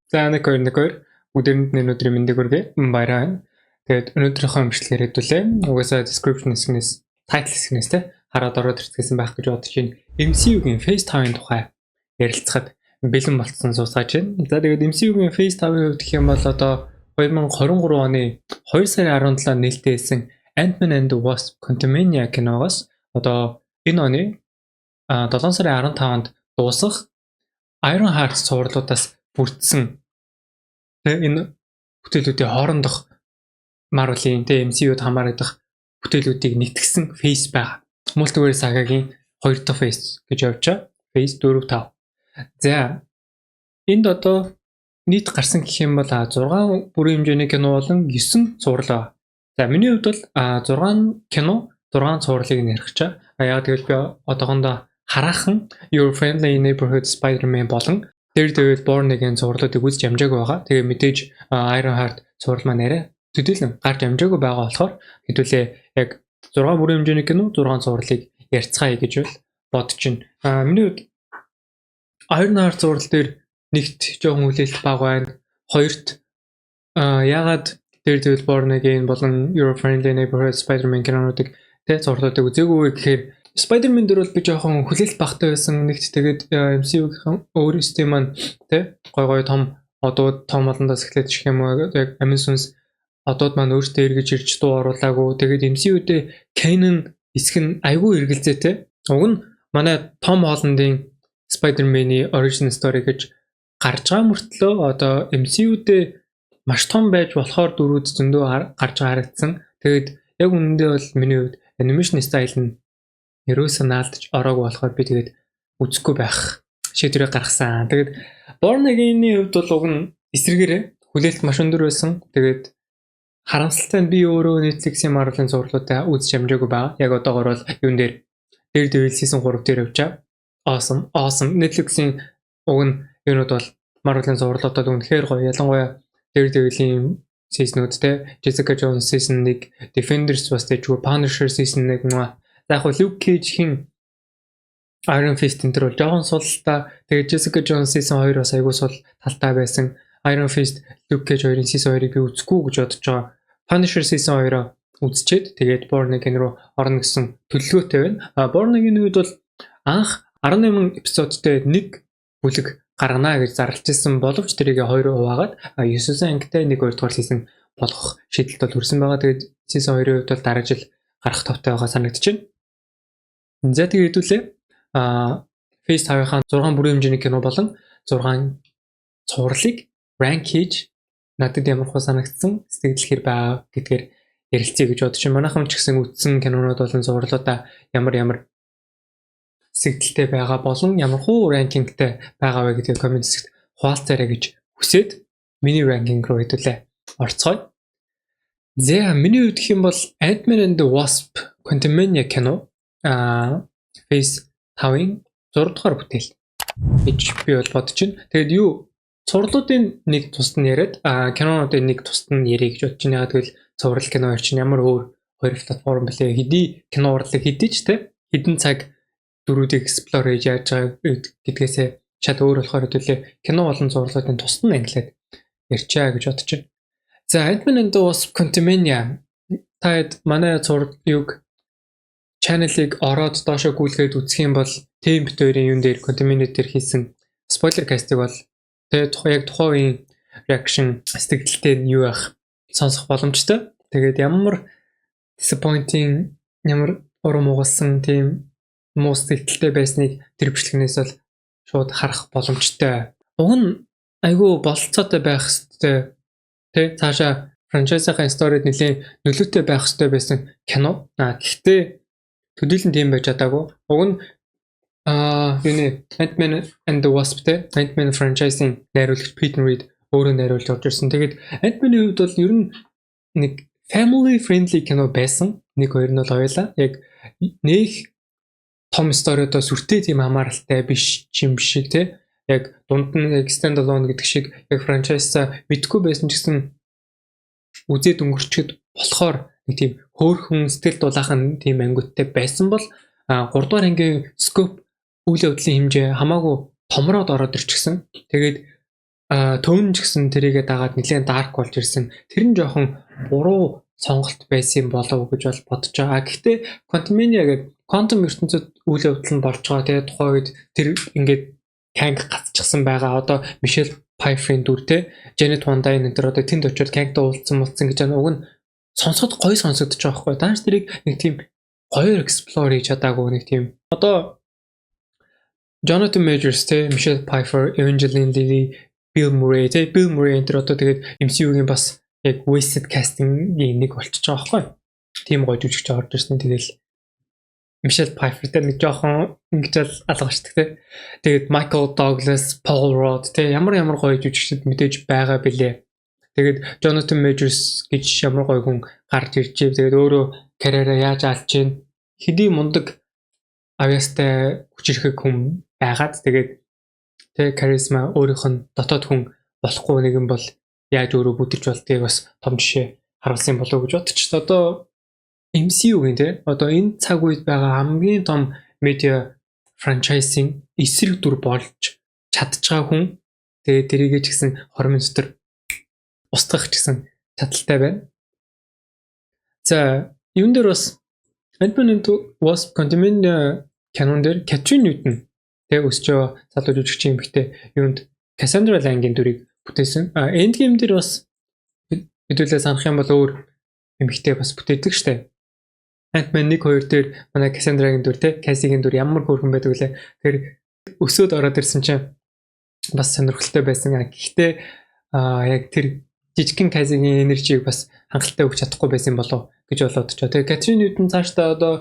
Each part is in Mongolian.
За нэг өдөрөнд өнөөдрийн мэндийг хүргэе. Баяраа. Тэгээд өнөөдрийнхөө бичлэгээр хэдүүлээ. Угаасаа description хэсгээс, title хэсгээс те хараад ороод ирсэн байх гэж бодож байна. MCU-гийн Phase 5-ын тухай ярилцахад бэлэн болцсон суусгаж байна. За тэгээд MCU-гийн Phase 5-ын хувьд гэх юм бол одоо 2023 оны 2 сарын 17-нд нээлттэйсэн Ant-Man and the Wasp: Quantumania киногоос одоо энэ оны 7 сарын 15-нд дуусах Iron Heart цувралуудаас бүрдсэн энэ бүтээлүүдийн хоорондох Marvel-ийн MCU-д хамаарах бүтээлүүдийг нэгтгэсэн Phase байгаа. Multiverse Saga-гийн 2 дахь Phase гэж явж байгаа. Phase 4 5. За энд одоо нийт гарсан гэх юм бол 6 бүрийн хэмжээний кино болон 9 цуврал байна. За миний хувьд бол 6 кино, 6 цувралыг нэрхэж байгаа. Яг тэгэл би одоохондоо хараахан Your Friendly Neighborhood Spider-Man болон Daredevil Born Again цувралуудыг үзэж амжаагүй байгаа. Тэгээ мэдээж Iron Heart цуврал маань арай төдийлөн гарч амжаагүй байгаа болохоор хэдүүлээ яг 6 бүрийн хэмжээний кино, 6 цувралыг ярьцгаая гэж бодож байна. Миний хувьд Iron Heart цуврал дээр нэгт жоохон хүлээлт бага байна. Хоёрт ягаад Daredevil Born Again болон Your Friendly Neighborhood Spider-Man кинонуудыг цувралуудыг үзээгүй гэхээр Spider-Man дээр бол би жоохон хүлээлт багтай байсан. Нэгт тэгээд MCU-ийн өөрөөсөө маань гой том одууд том олондоос эхлээд гэх юм уу яг Amazon-с одууд маань өөртөө эргэж ирж дуу оруулаагүй. Тэгээд MCU-дээ canon хэсэг нь айгүй эргэлзээтэй. Уг нь манай Tom Holland-ийн Spider-Man-ийн origin story гэж гарч байгаа мөртлөө одоо MCU-дээ маш том байж болохоор дөрүүд зөндөө гарч харагдсан. Тэгээд яг үнэндээ бол миний хувьд animation style нь ерөөсөө наалдаж ороогүй болохоор би тэгээд үзэхгүй байх шийдвэрээ гаргасан. Тэгээд Born Again-ийн хувьд бол уг нь эсрэгээрээ хүлээлт маш өндөр байсан. Тэгээд харамсалтай нь би өөрөө Netflix-ийн Marvel-ын зурлуудаа үзэж амжаагүй байгаа. Яг одоогоор бол юун дээр Daredevil season 3 дээр явж байгаа. Awesome. Netflix-ийн уг нь юунууд бол Marvel-ын зурлуудад үнэхээр гоё. Ялангуяа Daredevil-ийн season-ууд Jessica Jones season 1, Defenders бас тэгвэл Punisher season 1 За яг Luke Cage-ийн Iron Fist энэ төр бол жоохон султаа. Тэгээд Jessica Jones season 2 бас айгүй сул талтай байсан. Iron Fist, Luke Cage 2-ын season 2-ыг би үзэхгүй гэж бодож байгаа. Punisher season 2-аа үзчихэд тэгээд Born Again руу орно гэсэн төлөвлөгөөтэй байна. Born Again-ийн үед бол анх 18 эпизодтэй нэг бүлэг гаргана гэж зарлажсэн боловч тэрийг 2 хуваагаад 9 ангитай 1 2 дугаар season болгох шийдэлт бол хүрсэн байгаа. Тэгээд season 2-ийн үед бол дараа жил гарах товтой байгаа санагдаж байна. За тэгээд хэдүүлээ Phase 5-ын 6 бүрийн хэмжээний кино болон 6 цувралыг rank хийж надад ямар хөө санагдсан сэтгэл хэр байгаа гэдгээр ярилцъя гэж бодож байна. Манайхан ч гэсэн үзсэн кинонууд болон цувралуудаа ямар сэтгэлтэй байгаа болон ямар хөө ранкингтэй байгаа вэ гэдгийг коммент хэсэгт хуваалцаарай гэж хүсээд миний ранкинг руу хэдүүлээ орцгоё. За миний хувьд гэх юм бол Ant-Man and the Wasp: Quantumania кино Phase 5-ын 6 дугаар бүтээл гэж би бол бодож байна. Тэгээд цувралуудын нэг тусад нь яриад кинонуудын нэг тусад нь ярих гэж бодож байна. Тэгвэл цуврал кино чинь ямар өөр хоёр платформ бэлээ. Хэдий кино урлаг хэдий ч хэдэн цаг дөрүүдийг explore хийж яаж байгаа гэдгээсээ шал өөр болохоор хэдүүлээ кино болон цувралуудын тусад нь англиад ярьчаа гэж бодож байна. За Ant-Man and the Wasp: Quantumania таад манай цувралыг channel-ыг ороод доошоо гүйлгээд үзэх юм бол team битүүрийн юун дээр Quantumania дээр хийсэн spoiler cast-ыг бол яг тухайн reaction сэтгэлдээ юу байх сонсох боломжтой. Тэгээд ямар disappointing ямар урам угалсан тийм муу сэтгэлтэй байсныг тэр бичлэгнээс бол шууд харах боломжтой. Уг нь айгүй бололцоотой байх хэрэгтэй. Цаашаа франчайзын сторид нэлийн нөлөөтэй байх хэрэгтэй байсан кино. Гэхдээ төдийлөн тийм байж чадаагүй. Уг нь Ant-Man and the Wasp Ant-Man franchise-ийн найруулагч Peyton Reed өөрөө найруулж орж ирсэн. Тэгээд Ant-Man-ийн хувьд бол ер нь нэг family friendly кино байсан. Нэг хоёр нь бол хоёлаа. Яг нэг том сториудаа сүртэй тийм хамааралтай биш юм шиг яг дунд нь stand alone гэдэг шиг яг franchise-аа мэдгүй байсан ч гэсэн үзээд өнгөрчөд болохоор нэг тийм хөөрхөн сэтгэл дулаахан тийм ангиудтай байсан бол 3 дугаар ангийн scope үйл явдлын хэмжээ хамаагүй томроод ороод ирчихсэн. Тэгээд төвн ч гэсэн тэрийгэ дагаад нэлээд dark болж ирсэн. Тэр нь жоохон буруу сонголт байсан болов уу гэж бол бодож байгаа. Гэхдээ Quantumania гэдэг quantum ертөнцид үйл явдал нь болж байгаа. Тэгээ тухайн үед тэр ингээд Kang гацчихсан байгаа. Одоо Michelle Pfeiffer-ийн дүр те Janet Van Dyne энэ төр одоо тэнд очиод Kang-тай уулзсан гэж уг нь сонсоход гоё сонсогдож байгаа байхгүй. Дааш тэрийг нэг тийм гоёор explore хийж чадаагүй нэг тийм. Одоо Jonathan Majors те Michelle Pfeiffer, Evangeline Lilly, Bill Murray энэ төр одоо тэгээд MCU-гийн бас яг wasted casting-ийн нэг болчихж байгаа байхгүй. Тийм гоё жүжигч орж ирсэн. Тэгэл Michelle Pfeiffer тэр нэг жоохон ингэж алгашдаг те. Тэгээд Michael Douglas, Paul Rudd те ямар гоё жүжигчд мэдээж байгаа билээ. Тэгээд Jonathan Majors гэж ямар гоё хүн гарч иржээ. Тэгээд өөрөө карьераа яаж алж чинь хэдий мундаг авьяастай хүчирхэг хүн байгаад тэгээд тэг харизма өөрийнх нь дотоод хүн болохгүй нэгэн бол яаж өөрөө бүтэрч болдгийг бас том жишээ харуулсан болов уу гэж бодчих. Одоо MCU-гийн те одоо энэ цаг үед байгаа хамгийн том медиа франчайзинг эсрэг дүр болж чадчихаа хүн. Тэгээд тэрийгэ ч гэсэн 20 минут дотор устгах ч гэсэн чадaltaй байна. За, юун дээр бас Ant-Man and the Wasp Quantumania канон дээр Catherine Newton тэг өсчөө залуу жүжигчийн эмэгтэй юунд Cassandra Lang-ийн дүрийг бүтээсэн. Endgame дээр бас хэдүүлээ санах юм бол өөр эмэгтэй бас бүтээдэг штэ. Ant-Man 1-2 дээр манай Cassandra-гийн дүр те Cassie-гийн дүр ямар хөөрхөн байдаг вүлээ. Тэр өсөөд ороод ирсэн чинь бас сонирхолтой байсан. Гэхдээ яг тэр жижигхэн Cassie-гийн энержиг бас хангалттай өгч чадахгүй байсан болов гэж болоод ч. Тэгээ Catherine Newton цаашдаа одоо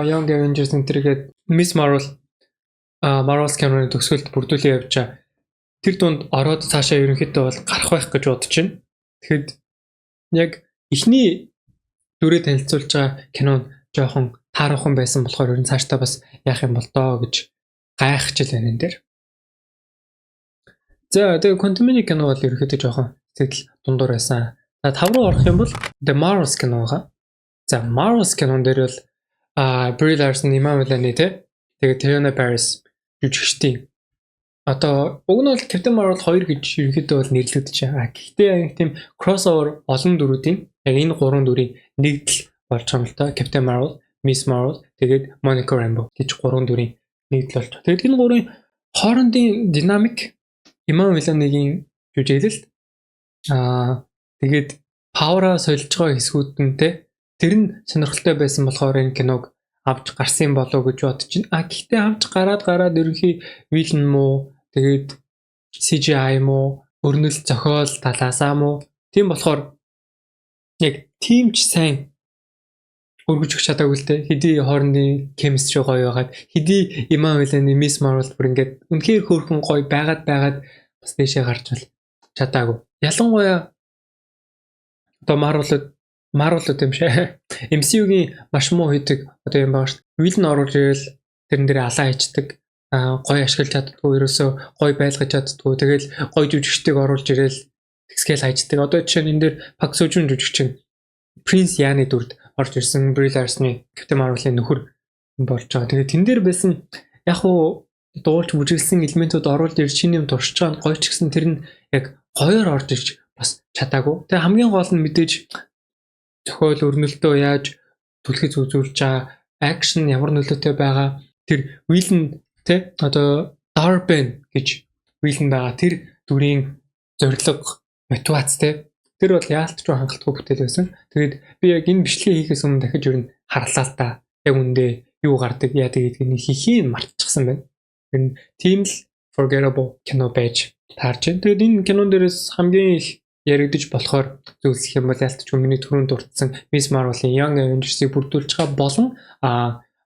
Young Avengers энтергээд Miss Marvel's canon-ы төгсгөлд бүрдүүлээ явж байгаа. Тэр дунд ороод цаашаа ерөнхийдөө бол гарах байх гэж бодож байна. Тэгэхэд яг эхний дүрээ танилцуулж байгаа кинон жоохон таарахын байсан болохоор ер нь цаашдаа бас яах юм бол доо гэж гайхаж байна энэ дээр. За тэгээ Quantumania кино бол ерөнхийдөө жоохон сэтгэл дундуур байсан. За 5 руу орох юм бол The Marvels кино байгаа. За Marvels кинон дээр бол Brie Larson, Iman Vellani те тэгээ Teyonah Parris жүжигчдийн одоо уг нь бол Captain Marvel 2 гэж ерөнхийдөө бол нэрлэгдэж байгаа. Гэхдээ яг тийм crossover олон дүрүүдийн яг энэ 3 дүрийн нэгдэл болж байгаа юм л та. Captain Marvel, Miss Marvel, тэгээд Monica Rambeau гэж 3 дүрийн нэгдэл болж байгаа. Тэгээд энэ 3-ын хоорондын динамик Iman Vellani-гийн жүжиглэлт тэгээд power-а солилж байгаа хэсгүүдэнтэй тэр нь сонирхолтой байсан болохоор энэ киног авч гарсан болов гэж бодож байна. Гэхдээ авч гараад ерөнхий вилэн муу тэгээд CGI муу өрнөл зохиол талаасаа муу тийм болохоор яг тимч сайн өргөж өгч чадаагүй л дээ. Хэдий хоорондын chemistry гоё байгаад хэдий Iman Vellani, Miss Marvel бүр ингээд үнэхээр хөөрхөн гоё байгаад бас дэшээ гарч бол чадаагүй. Ялангуяа одоо Marvel юм шиг MCU-гийн маш муу хийдэг одоо юм байна шүү дээ. Вилэн оруулж ирэл тэрэн дээр алаа хийдэг. Гоё ашиглаж чаддгүй, ерөөсөө гоё байлгаж чаддгүй. Тэгэл гоё жүжигчдийг оруулж ирэл скейл хайждаг. Одоо жишээ нь энэ дээр Park Seo-joon жүжигчин Prince Яны дүрд орж ирсэн Brie Larson-ы Captain Marvel-ийн нөхөр болж байгаа. Тэгээ тэн дээр байсан яг уу дуулж бүжиглсэн элементүүд оруулж ирж шинэ юм туршиж байгаа нь гоё ч гэсэн тэр нь яг гоёор орж ирж бас чадаагүй. Тэгээ хамгийн гол нь мэдээж зохиол өрнөлтөө яаж түлхэж үзүүлж байгаа, акшн ямар нөлөөтэй байгаа, тэр вилэн те одоо Darben гэж вилэн байгаа. Тэр дүрийн зорилго, мотивац те тэр бол яалтч хангалтгүй бүтээл байсан. Тэгээд би яг энэ бичлэгийг хийхээс өмнө дахиж ер нь харлаа л та. Яг үндэ юу гардаг, яадаг гэдгийг хийхийг мартчихсан байна. Энэ тийм л forgettable кино байж таарч байна. Тэгээд энэ кинон дээрээс хамгийн их яригдж болохоор зөвлөх юм бол ялтч миний түрүүнд дурдсан Miss Marvel-ийн Young Avengers-ийг бүрдүүлж байгаа болон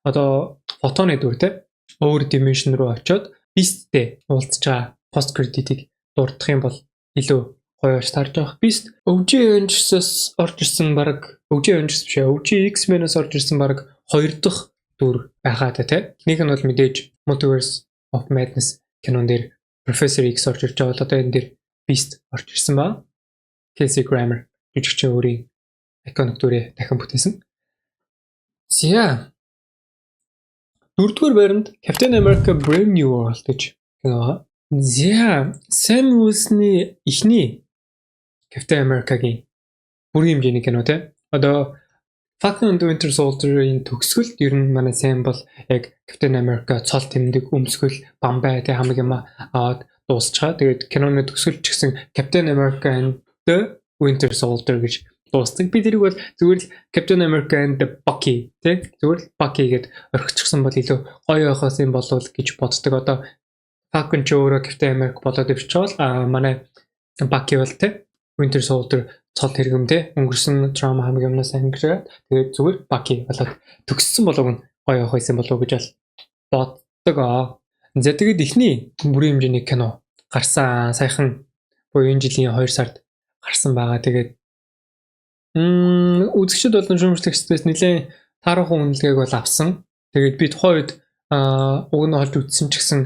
одоо фотоны дүр те өөр dimension руу очиод Beast-тэй уулзж байгаа post credit-ийг дурдах юм бол илүү гоё таарж байгаа. Beast OG Avengers-аас орж ирсэн баг OG Avengers биш OG X-Men-аас орж ирсэн баг 2 дахь дүр байгаа те. Нэг нь бол мэдээж Multiverse of Madness кинон дээр Professor X орж ирж байгаа бол одоо энэ дээр Beast орж ирсэн ба Kelsey Grammer жүжигчийн өөрийн iconic дүрээ дахин бүтээсэн. За 4-р байранд Captain America Brave New World гэж кино. За Sam Wilson-ы эхний Captain America-гийн бүрийн хэмжээний кино те. Одоо Falcon and the Winter Soldier-ийн төгсгөлд ер нь манай Sam бол яг Captain America цол тэмдэг өмсгөл бамбай те хамаг юм аваад дуусчихаа. Тэгээд киноны төгсгөл ч гэсэн Captain America and the Winter Soldier гэж дуусдаг. Би тэрийг бол зүгээр л Captain America and the Bucky те зүгээр л Bucky гэд орхичихсан бол илүү гоё байхаас юм болов гэж боддог. Одоо Falcon ч өөрөө Captain America болоод өвчөөл манай Bucky бол те Winter Soldier цол хэрэгэмтэй өнгөрсөн драма хамаг юмнаас ангираад тэгээд зүгээр Bucky болоод төгссөн болов нь гоё явах байсан болов гэж бол боддог. За тэгээд ихний бүрийн хэмжээний кино гарсан саяхан буюу энэ жилийн 2 сард гарсан байгаа. Тэгээд үзэгчд болон шүүмжлэгчдээс нэлээд таарахын үнэлгээг бол авсан. Тэгээд би тухайн үед уг нь олж үзсэн ч гэсэн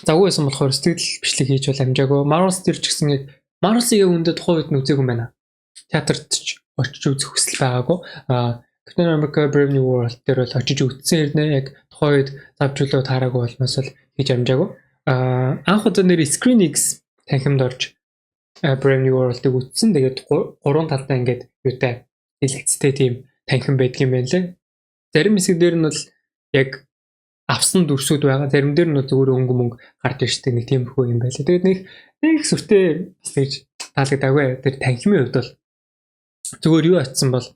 завгүй байсан болохоор сэтгэл бичлэг хийж бол амжаагүй. Marvel дээр ч гэсэн яг Marvel-ийг өндө тухайн үед нь үзээгүй байна. Театрт ч очиж үзэх хүсэл байгаагүй. Captain America Brave New World дээр бол очиж үзсэн хэрнээ яг тухайн үед завжуулаа таараагүй болмоос л хийж амжаагүй. Анх удаа нэр Screen X танхимд орж Brave New World-ыг үзсэн. Тэгээд 3 талдаа ингээд юутай дэлгэцтэй тийм танхим байдаг юм байна лээ. Зарим хэсгээр нь бол яг авсан дүрсүүд байгаа. Зарим дээр нь зүгээр өнгө мөнгө гарч ирдэг нэг тийм хөө юм байлаа. Тэгээд нэг сүртэй бас тэгж таалагдаагүй. Тэр танхимын хувьд бол зүгээр юу атсан бол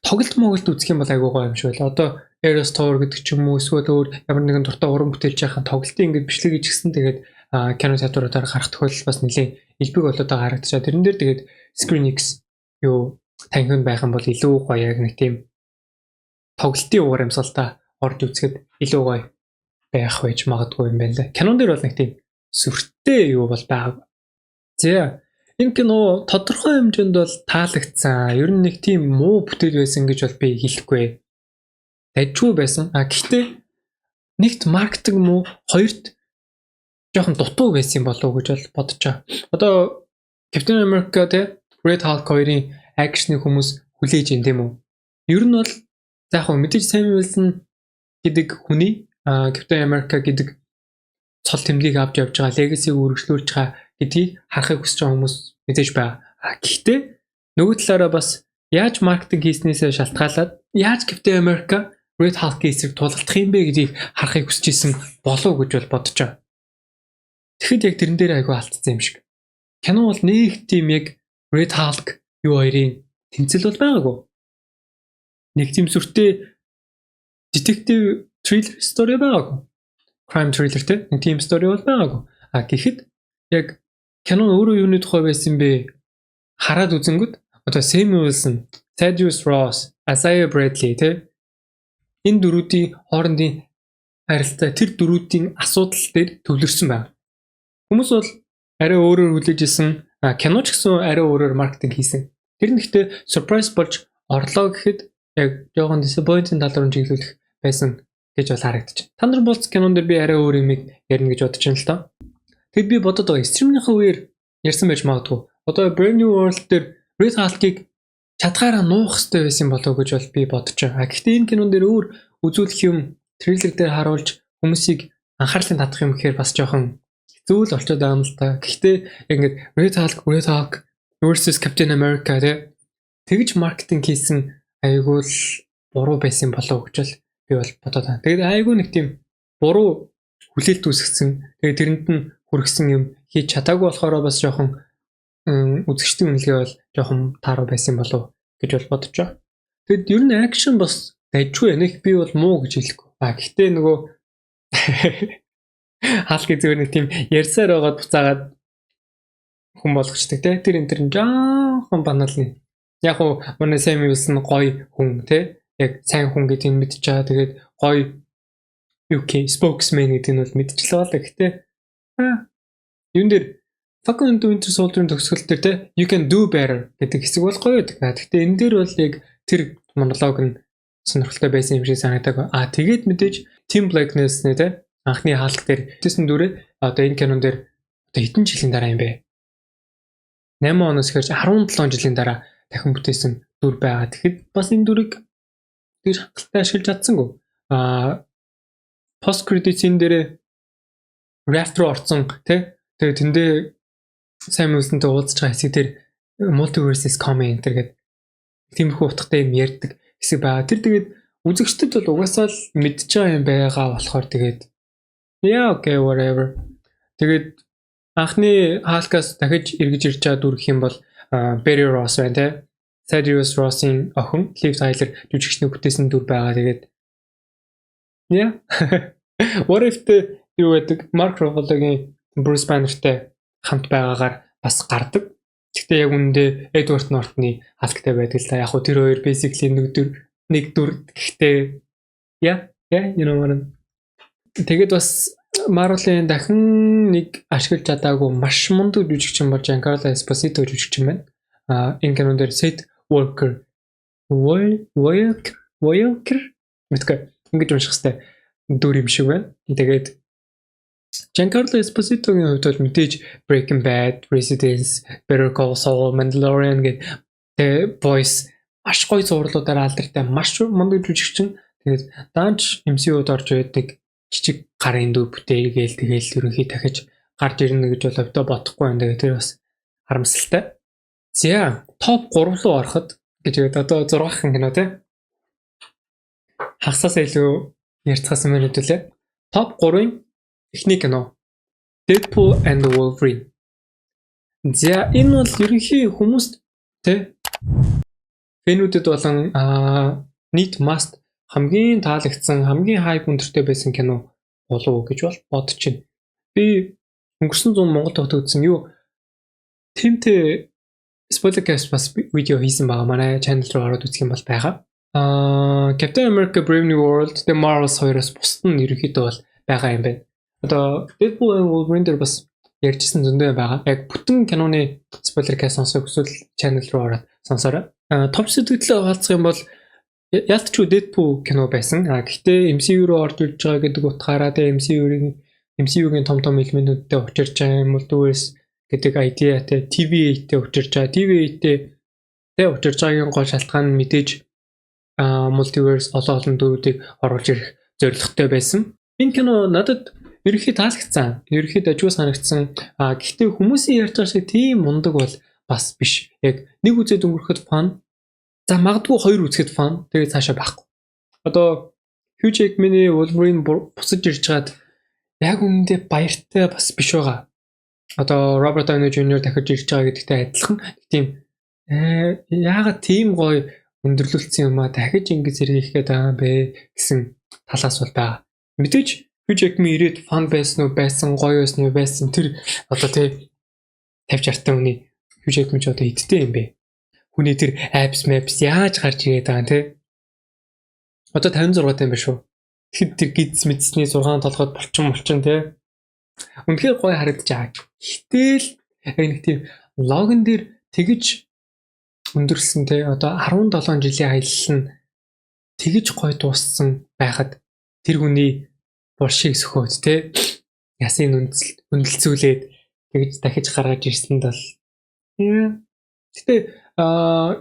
тоглолт моголт үзэх юм бол айгүй гоё юм шиг байла. Одоо Eros Tower гэдэг ч юм уу эсвэл өөр ямар нэгэн дуртай уран бүтээлж яхаа тоглолтын ингээд бичлэг хийж гисэн. Тэгээд кино театруудаар гарах тохиолдол бас нэлээд илбэг болоод байгаа харагдчихаа. Тэрэн дээр тэгээд Screen X юу танхим байх юм бол илүү гоё яг нэг тийм тоглолтын уур амьсгалтай орж үзэхэд илүү гоё байх байж магадгүй юм байна лээ. Кинон дээр бол нэг тийм сүртэй юу бол байгаа. За энэ кино тодорхой хэмжээнд бол таалагдсан. Ер нь нэг тийм муу бүтээл байсан гэж бол би хэлэхгүй. Дайжгүй байсан. Гэхдээ нэгт маркетинг муу, хоёрт жоохон дутуу байсан болов уу гэж бол бодож байгаа. Одоо Captain America те Red Hulk 2-ын акшны хүмүүс хүлээж ин тийм үү? Ер нь бол за яг мэдээж Sam Wilson гэдэг хүний Captain America гэдэг цол тэмдгийг авч явж байгаа, legacy-г үргэлжлүүлж байгаа гэдгийг харахыг хүсэж байгаа хүмүүс мэдээж байгаа. Гэхдээ нөгөө талаараа бас яаж маркетинг хийснээсээ шалтгаалаад яаж Captain America Red Hulk-ийн эсрэг тулгалтах юм бэ гэдгийг харахыг хүсэж исэн болов гэж бол бодож байгаа. Тэгэхэд яг тэрэн дээр айгүй алдсан юм шиг. Кино бол нэг тийм яг Red Hulk юу хоёрын тэмцэл бол байгаагүй. Нэг тийм сүртэй detective thriller story байгаагүй. Crime thriller те нэг тийм story бол байгаагүй. Гэхэд яг кино өөрөө юуны тухай байсан бэ? Хараад үзэнгүүт одоо Sam Wilson, Thaddeus Ross, Isaiah Bradley те энэ дөрүүдийн хоорондын харилцаа тэр дөрүүдийн асуудал дээр төвлөрсөн байна. Хүмүүс бол арай өөрөөр хүлээж исэн, кино ч гэсэн арай өөрөөр маркетинг хийсэн. Тэр нэгтээ surprise болж орлоо гэхэд яг жоохон disappointing тал руу чиглүүлэх байсан гэж бол харагдчих. Thunderbolts кинон дээр би арай өөр юм ярина гэж бодож байна л доо. Тэгэд би бодод байгаа стримийнхаа үеэр ярьсан байж магадгүй. Одоо Brave New World дээр Red Hulk-ыг чадгаараа нуух хэрэгтэй байсан болов уу гэж бол би бодож байгаа. Гэхдээ энэ кинон дээр өөр үзүүлэх юм трейлер дээр харуулж хүмүүсийг анхаарлын татах юм гэхээр бас жоохон хэцүү л болчиход байгаа юм л та. Гэхдээ ингээд Red Hulk versus Captain America тэгж маркетинг хийсэн айгүй л буруу байсан болов уу гэж бол би бол бодоод байна. Тэгээд айгүй нэг тийм буруу хүлээлт үүсгэсэн. Тэгээд тэрэнд нь хүргэсэн юм хийж чадаагүй болохоор бас жоохон үзэгчдийн үнэлгээ бол жоохон тааруу байсан болов гэж бол бодож байгаа. Тэгэд ер нь акшн бас дайжгүй нэг би бол муу гэж хэлэхгүй. Гэхдээ нөгөө хаалхи зүгээр нэг тийм ярьсаар байгаад буцаагаад хүн болгочдаг те. Тэр энэ төр жоохон баналны. Яг уу манай Sam Wilson гоё хүн те. Яг сайн хүн гэдгийг мэдчихэж байгаа. Тэгээд гоё UK spokesman гэдэг нь бол мэдчихлээ бол. Гэхдээ юун дээр Falcon and the Winter Soldier-ын төгсгөл дээр те you can do better гэдэг хэсэг бол гоё байдаг. Гэхдээ энэ дээр бол яг тэр монолог нь сонирхолтой байсан юм шиг санагдав. Тэгээд мэдээж Tim Black-нээс нэ те анхны хаалт дээр тэсэн дүрээ одоо энэ кинон дээр одоо хэдэн жилийн дараа юм бэ? 8 оноос хэрж 17 жилийн дараа дахин бүтээсэн дүр байгаа. Тэгэхэд бас энэ дүрийг тэр хангалттай ашиглаж чадсангүй. Post credit scene дээр raft руу орсон тий. Тэгээ тэндээ сайн үзэнтэй уулзж байгаа хэсэг тэр multiverse is coming гэдэг тиймэрхүү утгатай юм ярьдаг хэсэг байгаа. Тэр тэгээд үзэгчдэд бол угаасаа л мэдж байгаа юм байгаа болохоор тэгээд yeah okay whatever. Тэгээд анхны хаалкаас дахиж эргэж ирж байгаа дүр гэх юм бол Barry Ross байна тий. Thaddeus Ross-ийн охин Liv Tyler жүжигчний бүтээсэн дүр байгаа. Тэгээд yeah. What if юу гэдэг Mark Ruffalo-гийн Bruce Banner-тай хамт байгаагаар бас гардаг. Гэхдээ яг үүндээ Edward Norton-ы хаалктай байдаг л та. Яг хөө тэр хоёр basically нэг дүр гэхдээ yeah you know what I mean. Тэгээд бас Marvel-ийн дахин нэг ашиглаж чадаагүй маш мундаг жүжигчин бол Giancarlo Esposito жүжигчин байна. Энэ кинон дээр Seth Walker мэдгүй ингэж унших хэвээр дүр юм шиг байна. Тэгээд Giancarlo Esposito-гийн хувьд бол мэдээж Breaking Bad, Residence, Better Call Saul, Mandalorian гэдэг voice маш гоё зурлуудаар алдартай маш мундаг жүжигчин. Тэгээд даанч MCU-д орж байдаг жижиг гарын дүр бүтээгээл тэгэл ерөнхий дахиж гарч ирнэ гэж бол өвдөө бодохгүй байна. Тэгээд тэр бас харамсалтай. За топ 3 руу ороход гэж одоо 6хан кино тий. Хагасаас илүү ярьцгаасан мэн хэвлээ. Топ 3-ын эхний кино Deadpool and Wolverine. За энэ бол ерөнхий хүмүүст тий фэнүүдэд болон нийт маст хамгийн таалагдсан, хамгийн хайп өндөртэй байсан кино болов уу гэж бодож байна. Би өнгөрсөн 100 Монголд тогтсон юу тэмтэй Spoilercast бас видео хийсэн байгаа. Манай channel руу ороод үзэх юм бол байгаа. Captain America Brave New World, The Marvels хоёроос бусд нь ерөнхийдөө бол байгаа юм байна. Одоо Deadpool and Wolverine дээр бас ярьжсэн зөндөө байгаа. Яг бүтэн киноны Spoilercast сонсох хүсвэл channel руу ороод сонсоорой. Топ сэтгэлээ хаалцах юм бол ялтчгүй Deadpool кино байсан. Гэхдээ MCU руу орж ирж байгаа гэдэг утгаараа MCU-гийн том элементүүдтэй учирч байгаа multiverse гэдэг idea-тэй TVA-тэй учирч байгаа. TVA-тэй учирч байгаагийн гол шалтгаан нь мэдээж multiverse олон дүрүүдийг оруулж ирэх зорилготой байсан. Энэ кино надад ерөнхий таалагдсан. Ерөнхий дажгүй санагдсан. Гэхдээ хүмүүсийн ярьж байгаа шиг тийм мундаг бол бас биш. Яг нэг үзээд өнгөрөхөд фан. За магадгүй хоёр үзэхэд фан. Тэгээд цаашаа байхгүй. Одоо Hugh Jackman-ы Wolverine бусаж ирж чад яг үүндээ баяртай бас биш байгаа. Одоо Robert Downey Jr. дахиж ирж байгаа гэдэгтэй адилхан. Тийм яагаад тийм гоё өндөрлүүлсэн юм дахиж ингэ зэрэг хийхэд байгаа бэ гэсэн талаас бол байгаа. Мэдээж Hugh Jackman ирээд фан байсан уу байсан гоё байсан уу байсан тэр одоо тий 50-60 та хүний Hugh Jackman ч одоо идтэй юм бэ. Хүний тэр apps maps яаж гарч ирээд байгаа тий. Одоо 56 тайм биш үү. Тэгэхэд тэр гидс мэдсний 6 толгойд болчин тий. Үнэхээр гоё харагдаж байгаа. Гэтэл нэг тийм логон дээр тэгж өндөрсөн тий одоо 17 жилийн аялал нь тэгж гоё дууссан байхад тэр хүний булшиг сөхөөд тий ясын үнэлцүүлээд тэгж дахиж гаргаж ирсэнд бол гэтээ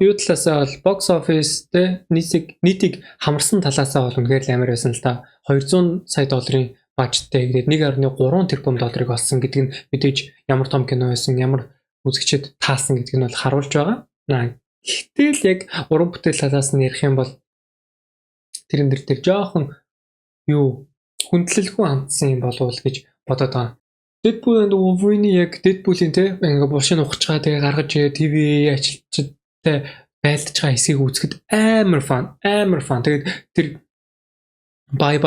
юу талаасаа бол box office тий нийтийг хамарсан талаасаа бол үнэхээр л амар байсан л та 200 сая долларын бажеттай гэдэг 1.3 тэрбум долларыг олсон гэдэг нь мэдээж ямар том кино байсан ямар үзэгчд таасан гэдг нь бол харуулж байгаа. Гэтэл яг уран бүтээл талаас нь ярих юм бол тэрэн дээр жоохон юу хүндлэлгүй хандсан юм болов уу гэж бодоод байгаа. Deadpool and Wolverine яг Deadpool-ийн те ингээ булшин ухаж байгаа тэгээ гаргаж TV ажилчтай байлдаж байгаа хэсгийг үзэхэд амар фан. Тэгээд тэр bye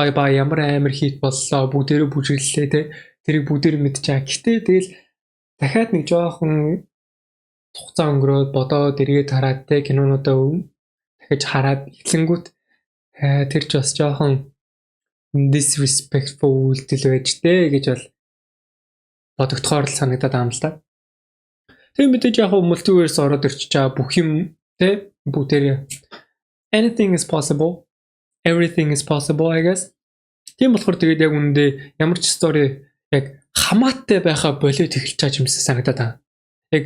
ямар амар хит боллоо бүгдээрээ бүжиглэлээ те тэрийг бүгдээр мэдж байгаа. Гэтэ тэгэл дахиад нэг жоохон хугацаа өнгөрөөд бодоод эргээд хараад те кинонуудаа дахиж хараад эхлэнгүүт тэр ч бас жоохон disrespectful үйлдэл байж тээ гэж бол бодогдохоор л санагдаад байгаа юм л да. Тэгээ мэдээж яг multiverse ороод ирчихэж байгаа бүх юм те бүгдээр anything is possible, everything is possible I guess. Тийм болохоор тэгээд яг үндэ ямар ч story яг хамаатай байхаа болоод эхэлж байгаа юм шиг санагдаад байгаа. Яг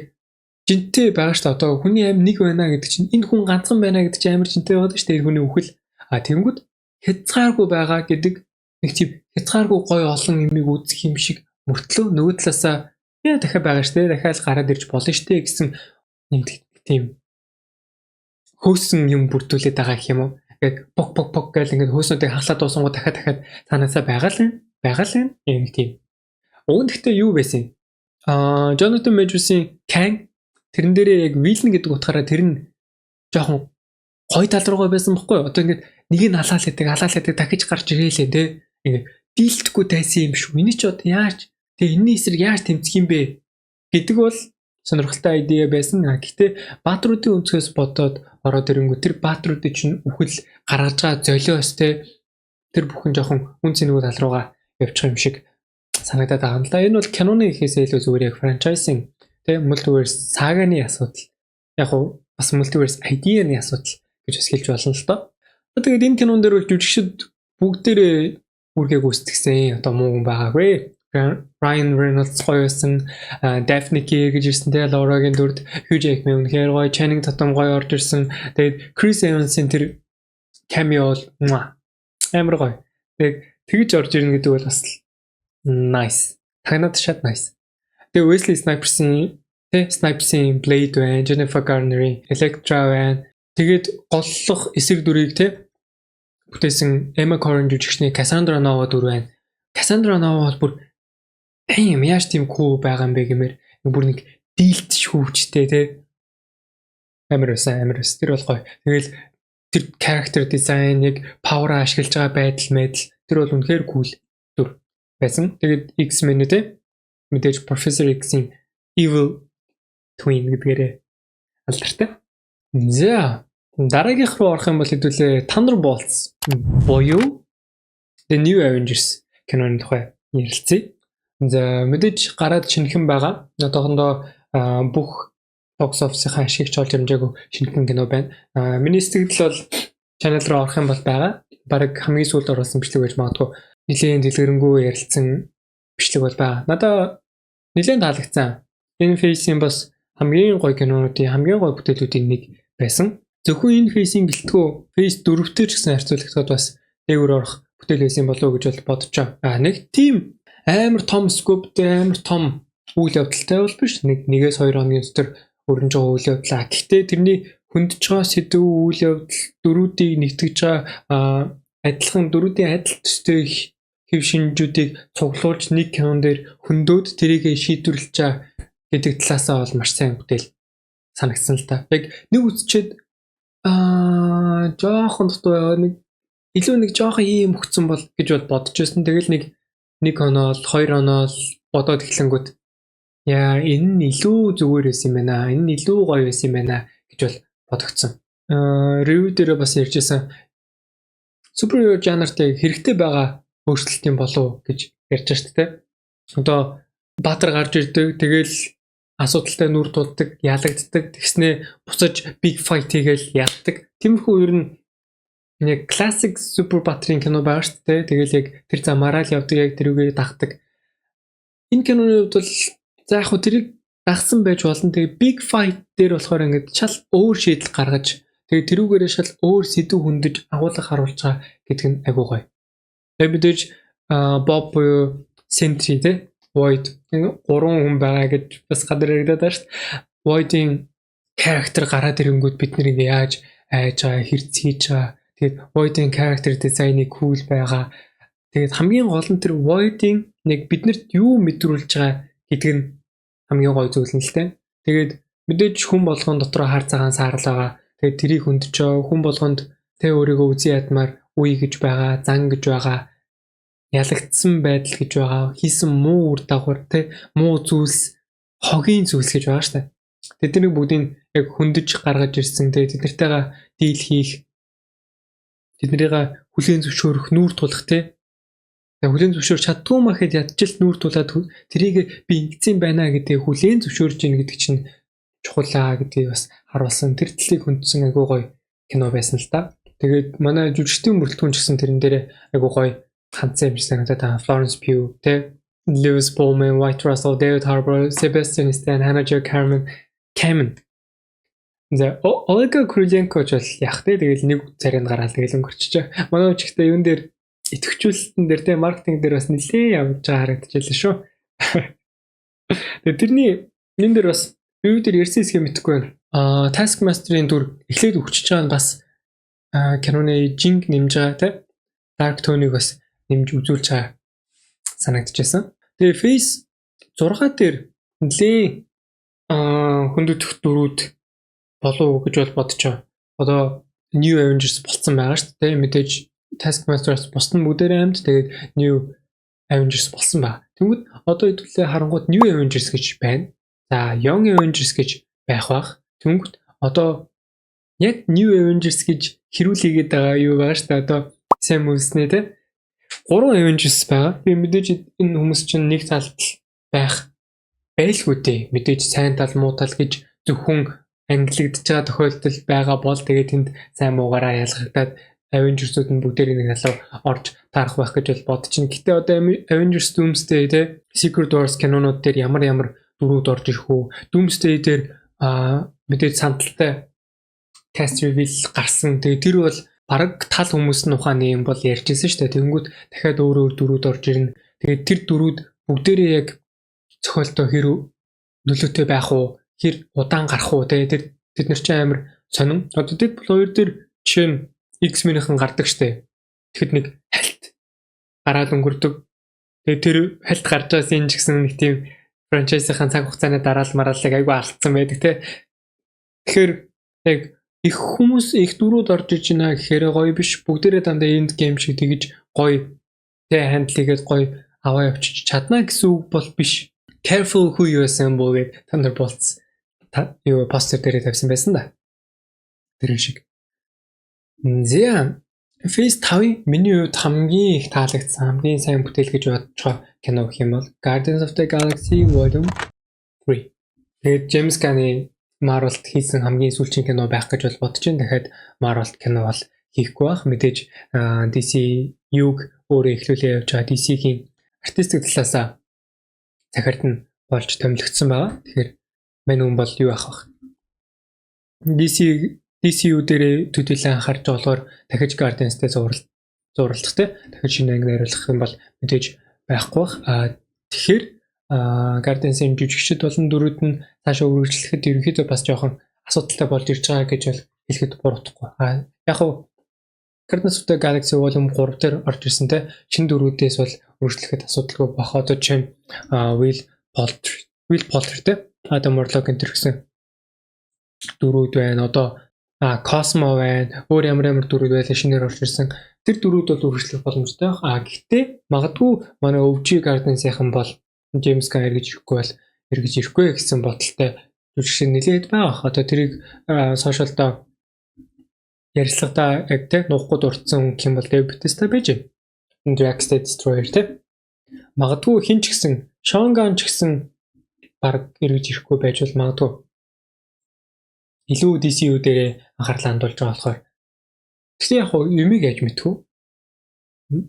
жинтэй байгаа шүү дээ. Одоо хүний аим нэг байна гэдэг чинь энэ хүн ганцхан байна гэдэг чинь амар жинтэй байдаг шүү дээ. Энэ хүний үхэл. Тэнгүүд хязгааргүй байгаа гэдэг нэг тийм хязгааргүй гоё олон юмыг үзэх юм шиг мөртлөө нөгөө талаасаа яа дахиад байгаа штэ дахиад гараад ирж болно штэ гэсэн юм тийм хөөсөн юм бүрдүүлээд байгаа гэх юм уу. Тэгээд пок гэл ингээд хөөснүүдийг хаглаад дуусангуу дахиад цаанаасаа байгаа л юм тийм. Уг нь гэхдээ юу байсан? Jonathan Majors-ийн Kang тэрэн дээрээ яг villain гэдэг утгаараа тэр нь жоохон гой тал руугаа байсан бохгүй юу? Одоо ингээд нэг нь халаалаадаг дахиж гарч ирээлээ те. Ингээд дийлдэхгүй тайсан юм шүү. Эний ч одоо яаж тэгээ энэний эсрэг яаж тэмцэх юм бэ гэдэг бол сонирхолтой идея байсан. Гэхдээ баатруудын өнцгөөс бодоод ороод ирэнгүү тэр баатруудын чинь үхэл гаргаж байгаа золиос те тэр бүхэн жоохон үнцний нөгөө тал руугаа явчих юм шиг санагдаад байгаа юм л да. Энэ бол киноны ихээсээ илүү зүгээр яг франчайзинг те multiverse саганы асуудал. Яг уу бас multiverse idea-ны асуудал гэж бас хэлж болно л доо. Тэгээд энэ кинон дээр бол жүжигчид бүгдээрээ үргээ гүйцэтгсэн одоо муу хүн байгаагүй. Ryan Reynolds гоё байсан, Daphne Keir гэж ирсэн те Laura-гийн дүрд Hugh Jackman үнэхээр гоё, Channing Tatum гоё орж ирсэн. Тэгээд Chris Evans-ийн тэр cameo амар гоё. Тэгж орж ирнэ гэдэг бол бас nice. Танад шат nice. Тэгээд Wesley Snipes-ийн Blade байна, Jennifer Garner-ийн Electra байна. Тэгээд голлох эсрэг дүрийг те бүтээсэн Emma Corrin жүжигчний Cassandra Nova дүр байна. Cassandra Nova бол бүр яаж тийм cool байгаа юм бэ гэмээр бүр нэг дийлт шүүвчтэй те амар байсан. Тэр бол гоё. Тэгэл тэр character design яг power ашиглаж байгаа байдал тэр бол үнэхээр cool дүр байсан. Тэгээд X-Men үү те мэдээж Professor X-ийн evil twin гэдгээрээ алдартай. За дараагийнх руу орох юм бол хэдүүлээ Thunderbolts буюу The New Avengers киноны тухай ярилцъя. За мэдээж гараад шинэхэн байгаа. Одоохондоо бүх box office-ийн ашигч олж амжаагүй шинэхэн кино байна. Миний сэтгэл бол channel руу орох юм бол байгаа. Бараг хамгийн сүүлд оруулсан бичлэг байж магадгүй. Нилээн дэлгэрэнгүй ярилцсан бичлэг бол байгаа. Надаа нилээн таалагдсан. Энэ Face-ийн бас хамгийн гоё кинонуудын хамгийн гоё бүтээлүүдийн нэг байсан. Зөвхөн энэ Face-ийн гэлтгүү Face 4-тэй ч гэсэн харьцуулагдаад бас дээгүүр орох бүтээл байсан болов уу гэж бодож байгаа. Нэг тийм амар том scope-тэй амар том үйл явдалтай бол биш. Нэгээс 2 хоногийн дотор өрнөж байгаа үйл явдлаа. Гэхдээ тэрний хөндөж байгаа сэдв үйл явдал дөрүүдийг нэгтгэж байгаа адилхан дөрүүдийн адил төстэй хэв шинжүүдийг цуглуулж нэг кинон дээр хөндөөд тэрийг шийдвэрлэж байгаа гэдэг талаасаа бол маш сайн бүтээл санагдсан л та. Яг нэг үсчээд жоохон дотоо нэг илүү нэг жоохон ийм өгцөн бол гэж бодож байсан. Тэгэл нэг оноо 2 оноо бодоод эхлэнгүүт яа энэ нь илүү зүгээр байсан юм байна. Энэ нь илүү гоё байсан юм байна гэж бол бодогдсон. Review дээр бас ярьжсэн superhero жанртай хэрэгтэй байгаа өөрчлөлтийн болов гэж ярьж байгаа шүү дээ. Одоо баатар гарч ирдэг, тэгэл асуудалтай нүр тулдаг, ялагддаг, тэгснээ буцаж big fight хийгээл яддаг. Тиймэрхүү ер нь яг classic super баатрын кино байгаа шүү дээ. Тэгэл яг тэр замаараа л явдаг, яг тэрүүгээ дагдаг. Энэ киноны хувьд бол за яг хөө тэрийг дагсан байж болно. Тэгээ big fight дээр болохоор ингээд шал өөр шийдэл гаргаж, тэгээ тэрүүгээрээ шал өөр сэдв хөндөж агуулга харуулж байгаа гэдэг нь агуу гоё. Тэгээ мэдээж Bob буюу Sentry те Void 3 хүн байгаа гэж бас гадар яригадаад байна шүү дээ. Void-ийн character гараад ирэнгүүт бид нэр ингэ яаж айж байгаа, хэрцгийж байгаа. Тэгээд Void-ийн character design-ыг cool байгаа. Тэгээд хамгийн гол нь тэр Void-ийн нэг биднэрт юу мэдрүүлж байгаа гэдэг нь хамгийн гоё зүйл нь л дээ. Тэгээд мэдээж хүн болгон дотроо хар цагаан саарл байгаа. Тэгээд тэрийг хөндөж хүн болгонд тэ өөрийгөө үзий ядмаар үе гэж байгаа, зан гэж байгаа, ялагдсан байдал гэж байгаа, хийсэн муу үр дагавар тэ муу зүйлс, хогийн зүйлс гэж байгаа шүү дээ. Тэднийг бүгдийг яг хөндөж гаргаж ирсэн. Тэгээд тэднэртэйгээ дийл хийх, тэднийг хүлээн зөвшөөрөх, нүүр тулах тэ. Тэгээд хүлээн зөвшөөрч чаддгүй махад ядчил нүүр тулаад тэрийг би ингэсэн байна гэдгийг хүлээн зөвшөөрж ийн гэдэг чинь чухалаа гэдгийг бас харуулсан. Тэр талыг хөндсөн айгуу гоё кино байсан л та. Тэгээд манай жүжигчдийн бүрэлдэхүүн ч гэсэн тэрэн дээр айгуу гоё хандсан юм шиг санагдаад байгаа. Florence Pugh, Lewis Pullman, White Russell, David Harbour, Sebastian Stan, Hannah Jo Kamen. За Olga Kurylenko ч бол яг тэгэл нэг царайнд гараад тэгэл өнгөрчихөж. Манай үчигтэй юун дээр идэвхжүүлэлтэн дээр маркетинг дээр бас нэлээд явж байгаа харагдчихлаа шүү. Тэгээ тэрний энэ дээр бас юу дээр ярьсан хэсгээ мэдэхгүй байна. Taskmaster-ийн дүр эхлээд өгчөж байгаа нь бас Canon-ы Jing нэмж байгаа те. Dark Tone-ыг бас нэмж үзүүлж байгаа санагдчихсан. Тэгээ Face 6 дээр нэлээ хүндэтгэх дөрүүд болов уу гэж бол бодож байгаа. Одоо New Avengers болцсон байгаа шүү дээ. Мэдээж Taskmaster-аас бусдын бүгдээрээ хамт тэгээд New Avengers болсон байна. Тэгвэл одоо хэдүүлээ харангууд New Avengers гэж байна. За Young Avengers гэж байх бах. Тэгвэл одоо яг New Avengers гэж хэрүүлээгээд байгаа юу байгаа шүү дээ. Одоо сайн үзснэ те. 3 Avengers байгаа. Би мэдээж энэ хүмүүс чинь нэг талд байх байлгүй дээ. Мэдээж сайн тал муу тал гэж зөвхөн ангилагдж байгаа тохиолдол байгаа бол тэгээд тэнд сайн муугаараа ялгагдаад Avengers-ууд нь бүгдээрээ нэг талаар орж таарах байх гэж бол бодчихно. Гэтэ одоо Avengers Doomsday те Secret Wars кинонууд дээр ямар дүрүүд орж ирэх үү? Doomsday дээр мэдээж сандалтай cast reveal гарсан. Тэгээд тэр бол бараг тал хүмүүс нь ухааны юм бол ярьжсэн шүү дээ. Тэгэнгүүт дахиад өөр дүрүүд орж ирнэ. Тэгээд тэр дүрүүд бүгдээрээ яг цохолтой хэр нөлөөтэй байх уу? Хэр удаан гарах уу? Тэгээд тэд нар чинь амар сонин. Одоо Deadpool 2 дээр жишээ нь X-Men-ийн гардаг штэ. Тэгэхэд нэг хальт гараад өнгөрдөг. Тэгээд тэр хальт гарч байгаас энэ ч гэсэн нэг тийм франчайзын цаг хугацааны дараал мараалыг айгүй алдсан байдаг те. Тэгэхээр яг их хүмүүс их дөрүүд орж иж байна гэхээр гоё биш. Бүгдээрээ дандаа энд гейм шиг тэгж гоё тэ хандлигээд гоё аваа явчих чадна гэсэн үг бол биш. Careful who you assemble гэдэг Thunderbolts юу постэр дээр тавьсан байсан да. Тэр шиг. Зя Phase 5 миний хувьд хамгийн их таалагдсан, хамгийн сайн бүтээл гэж бодож байгаа кино гэх юм бол Guardians of the Galaxy Volume 3. Тэгээд James Gunn Marvel-т хийсэн хамгийн сүүлчийн кино байх гэж бол бодож байна. Дахиад Marvel-т кино бол хийхгүй байх. Мэдээж DC-юг өөрөө эхлүүлээ явж байгаа DC-ийн артистик талаасаа захирд нь болж томилогдсон байгаа. Тэгэхээр мань хүн бол юу авах вэ? DCU дээр төдийлөн анхаарч болохоор дахиж Guardians-тэй зурлах те. Дахиж шинэ анги найруулах юм бол мэдээж байхгүй бах. Тэгэхээр Guardians-ийн жүжигчид болон дөрүүд нь цаашаа үргэлжлэхэд ерөнхийдөө бас жоохон асуудалтай болж ирж байгаа гэж бол хэлэхэд буруудахгүй. Яг нь Guardians of the Galaxy Volume 3 дээр орж ирсэн те. Шинэ дөрүүдээс бол үргэлжлэхэд асуудалгүй бах. Одоо чинь Will Poulter те. Adam Warlock энэ гэсэн дөрүүд байна. Одоо Cosmo байна. Өөр ямар дөрүүд байлаа шинээр орж ирсэн. Тэр дөрүүд бол үргэлжлэх боломжтой. Гэхдээ магадгүй манай өвчий Guardians-ийнхан бол James Gunn эргэж ирэхгүй гэсэн бодолтой жүжигч нэлээд байгаа. Одоо тэрийг сошиалдаа ярилцлагада яг тэ нуухгүй дурдсан юм бол Dave Bautista байж байна. Drax Destroyer тэ. Магадгүй хин ч гэсэн Sean Gunn ч гэсэн баг эргэж ирэхгүй байж бол магадгүй илүү DCU дээр анхаарлаа хандуулж байгаа болохоор. Гэхдээ яг юмыг яаж мэдхүү?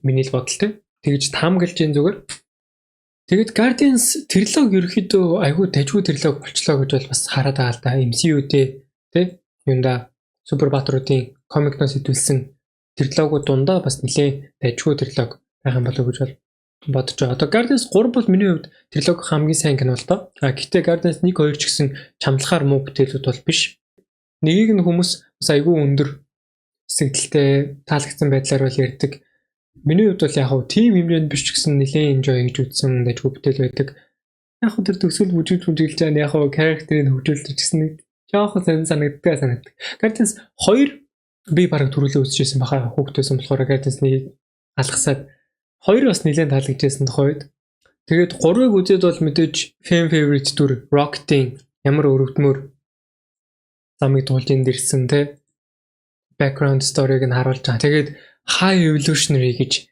Миний л бодолтой. Тэгэж таамаглаж ийн зүгээр. Тэгэд Guardians трилог ерөөхдөө айгүй дажгүй трилог болчлоо гэж бол бас хараад байгаа л да. MCU-дээ тэ юунда супербаатаруудын комикноос хэдүүлсэн трилогууд дундаа бас нэлээд дажгүй трилог байх юм болов уу гэж бол бодож байгаа. Одоо Guardians 3 бол миний хувьд трилог хамгийн сайн кино л доо. Гэхдээ Guardians 1 2 ч гэсэн чамлахаар муу бүтээлүүд бол биш. Нэгийг нь хүмүүс бас айгүй өндөр сэтгэлтэй таалагдсан байдлаар бол ярьдаг. Миний хувьд бол яг хав тим хэмжээнд биш ч гэсэн нэлээд enjoy хийж үзсэн дайггүй бүтээл байдаг. Яг хав тэр төгсгөл бүжиглж байгаа яг хав character-ыг хөгжүүлж гэсэн нэг жоохон санагддаг. Guardians 2 би бараг төрүүлээ үзчихсэн баха хүүхдээсэн болохоор Guardians-ыг алгасаад 2 бас нэлээд таалагдчихсан тохойд. Тэгээд 3-ыг үзээд бол мэдээж fan favorite дүр Rocket-ийн ямар өрөвдмөр замыг туулж ирсэн те background story-г нь харуулж байгаа. Тэгээд High Evolutionary гэж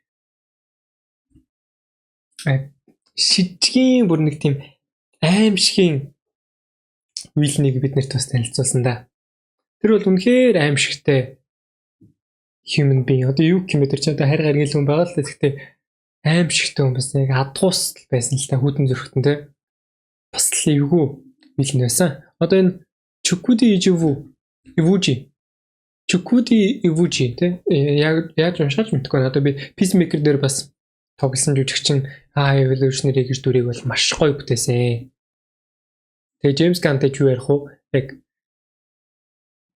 шижгийн бүр нэг тийм аимшигын вилнийг бид нарт бас танилцуулсан да. Тэр бол үнэхээр аимшигтай human being. Одоо юу гэмээр тэр чинь одоо хайр гаргийн хүн байгаа л гэхдээ аимшигтай хүн бас яг адгуус байсан л та хүдэн зөрхтөн те. Бас л эвгүй вил нь байсан. Одоо энэ Chukudi Iwuji те яаж уншиж мэдгүй байна. Одоо би Peacemaker дээр бас тоглосон жүжигчин Evolutionary гэж дүрийг бол маш гоё бүтээсэн. Тэгээ Джеймс Ганнтай ч юу ярих вэ? Яг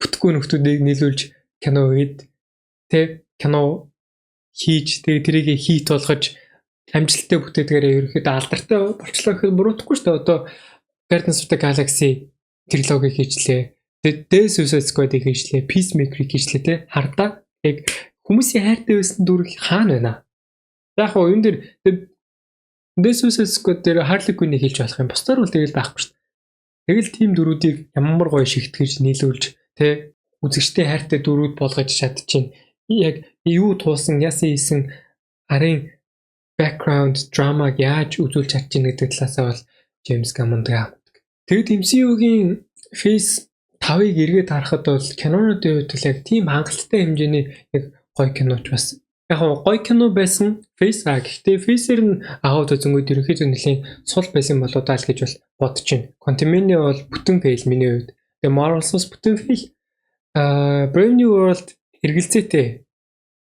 бүтгэхгүй нөхдүүдийг нийлүүлж кино хийд кино хийж тэгээ тэрийг хийт болгож амжилттай бүтээдгээрээ ерөөхдөө алдартай болчлоо гэхэд буруудахгүй шүү дээ. Одоо Guardians of the Galaxy трилоги хийчлээ. The Suicide Squad-ыг хийчлээ, Peacemaker-ыг хийчлээ те. Хардаа яг хүмүүсийн хайртай байсан дүрэг хаана байна? Яг хоо энэ дэр The Suicide Squad дээр Harley Quinn-ийг хийж болох юм. Бусдаар бол тэгэл байхгүй шүү дээ. Тэгэл team дөрүүдийг ямар гоё шигтгэж нийлүүлж те үзэгчтэй хайртай дүрүүд болгож чадчихээн. Яг юу туусан, яасан хийсэн арын background drama яаж үзүүлж чадчихна гэдэг талаасаа бол James Gunn гэмдэг. Тэгэд MCU-гийн Phase 5-ыг эргээд харахад бол кинонуудын хувьд яг тийм хангалттай хэмжээний яг гоё киноч бас. Яг гоё кино байсан Phase гэхдээ Phase-ээр нь аав төзөнгүүд ерөнхийдөө нэлийн сул байсан болоо даа л гэж бол бодож байна. Quantumania бол бүтэн fail миний хувьд. Тэгээ Marvel-с бүтэн fail. Brave New World эргэлзээтэй.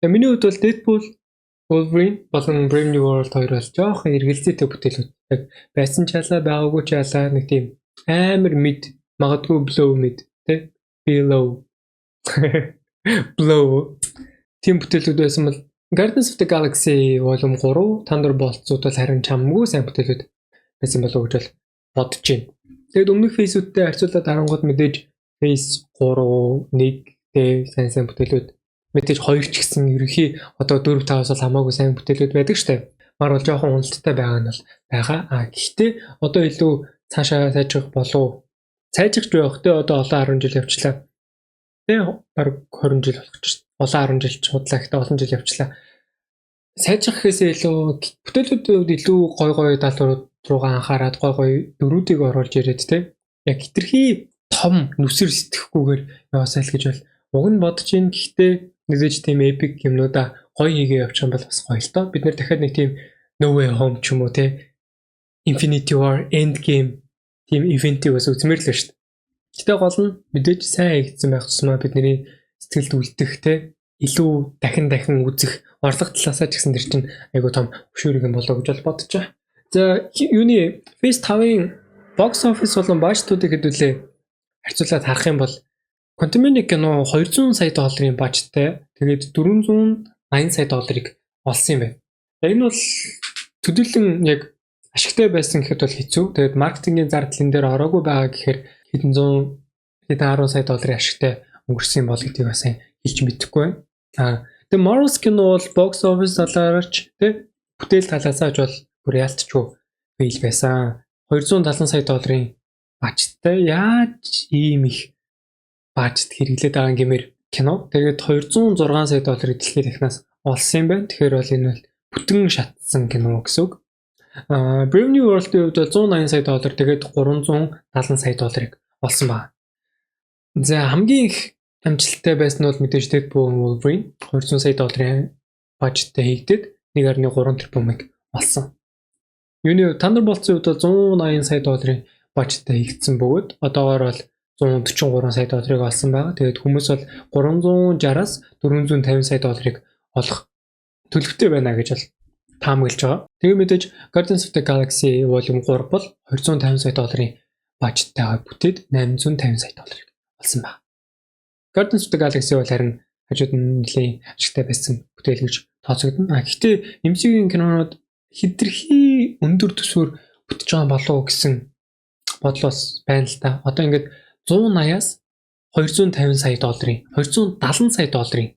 Тэгээ миний хувьд бол Deadpool, Wolverine болон Brave New World хоёр бол жоохон эргэлзээтэй бүтээлүүд. Яг байсан ч ялаа байгаагүй ч ялаа нэг тийм амар mid магадгүй blow mid тэ below blow тийм бүтээлүүд байсан бол Guardians of the Galaxy Volume 3 Thunderbolts-ууд бол харин чамгүй сайн бүтээлүүд байсан болов уу гэж бол бодож байна. Тэгэд өмнөх фейсүүдтэй харьцуулаад харангууд мэдээж Phase 3 1 сайн бүтээлүүд мэдээж 2 ч гэсэн ерөнхий одоо 4 5-аас бол хамаагүй сайн бүтээлүүд байдаг штэ. Марвел жоохон уналттай байгаа нь бол байгаа. Гэхдээ одоо илүү цаашаа сайжрах болов. Сайжрах байх те одоо олон 10 жил явчлаа. Тэ баг 20 жил болох ч олон 10 жил худлаа гэхдээ олон жил явчлаа. Сайжрах гэхээсээ илүү бүтээлүүд илүү гой даалгаврууд руугаа анхаарад гой дөрүүдийг оруулж ирээд те. Яг хитрхи том нүсэр сэтгэхгүйгээр яваасаа л гэж бол уг нь бодож ийн. Гэхдээ нэгэж тийм epic юмнуудаа гоё хийгээ явчих юм бол бас гоё л доо. Бид нэр дахиад нэг тийм No Way Home ч юм уу те Infinity War Endgame тийм ивентийг бас үзмээр л шүү дээ. Гэтэ гол нь мэдээж сайн хийгдсэн байх тусмаа бидний сэтгэлд үлдэх те илүү дахин үзэх орлого талаасаа ч гэсэн тэр чинь айгуу том хөшөөрөг юм болоо гэж бол бодож байгаа. За юуны Phase 5-ын box office болон бажтуудыг хэдүүлээ харьцуулаад харах юм бол Quantumania кино $200 сая бажтай тэгээд $480 сая олсон юм байна. Энэ бол төдийлөн яг ашигтай байсан гэхэд бол хэцүү. Тэгээд маркетингийн зардлын дээр ороогүй байгаа гэхээр хэдэн 10 сая долларын ашигтай өнгөрсөн бол гэдгийг бас хэлж мэдэхгүй байна. Тэгээд Marvel кино бол box office талаарч тэг бүтээл талаасаа ч бол бүр яалтчгүй fail байсан. $270 сая бажтай яаж ийм их бажт хэрэглээд байгаа гэмээр кино. Тэгээд $206 сая дэлхийн дахнаас олсон юм байна. Тэгэхээр бол энэ бол бүтэн шатсан кино гэсэн үг. Brave New World-ийн хувьд $180 сая тэгээд $370 сая олсон байна. За хамгийн их амжилттай байсан нь бол мэдээж Deadpool Wolverine $200 сая бажттай хийгдээд 1.3 тэрбумыг олсон. Юуны Thunderbolts-ийн хувьд $180 сая бажттай хийгдсэн бөгөөд одоогоор бол $143 сая олсон байгаа. Тэгээд хүмүүс бол $360-аас $450 сая олох төлөвтэй байна гэж бол таамаглаж байгаа. Тэгээ мэдээж Guardians of the Galaxy Volume 3 бол $250 сая бажттай бүтээд $850 сая олсон байна. Guardians of the Galaxy бол харин хажууд нь нэлийн ашигтай байсан бүтээл гэж тооцогдно. Гэхдээ MCU-гийн кинонууд хитрхи өндөр төсвөр бүтэж байгаа болов уу гэсэн бодол бас байна л да. Одоо ингээд 180-аас $250 сая $270 сая